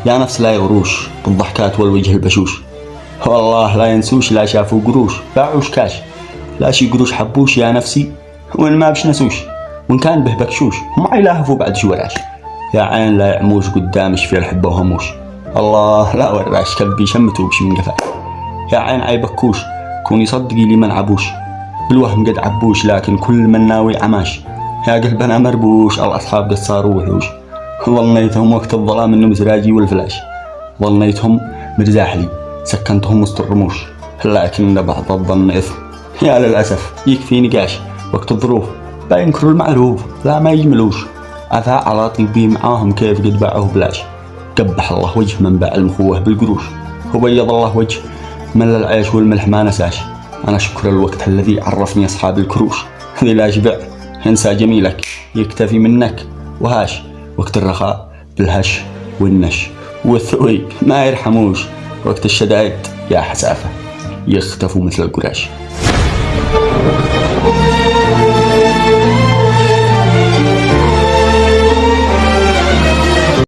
يا نفس لا يغروش بالضحكات والوجه البشوش، والله لا ينسوش لا شافوا قروش باعوش كاش، لا شي قروش حبوش يا نفسي وين ما بش نسوش، وإن كان به بكشوش وما يلاهفوا بعد شوراش. يا عين لا يعموش قدامش في الحبة وهموش، الله لا وراش كلبي شمته وبش من قفاش. يا عين عيبكوش كوني صدقي لي ما نعبوش، بالوهم قد عبوش لكن كل من ناوي عماش. يا قلبنا مربوش الأصحاب قد صاروا وحوش، ظنيتهم وقت الظلام انهم زراجي والفلاش، ظنيتهم مرزاح لي سكنتهم وسط الرموش، لكن بعض الظن إثم يا للأسف يكفي نقاش. وقت الظروف بينكروا المعروف لا ما يجملوش، عفا على طيبي معاهم كيف قد باعوه بلاش. قبح الله وجه من باع المخوه بالقروش، وبيض الله وجه من للعيش والملح ما نساش. أنا شكر الوقت الذي عرفني أصحاب الكروش، ذي لا شبع ينسى جميلك يكتفي منك وهاش. وقت الرخاء بالهش والنش والثوي ما يرحموش، وقت الشدائد يا حسافة يختفوا مثل القراش.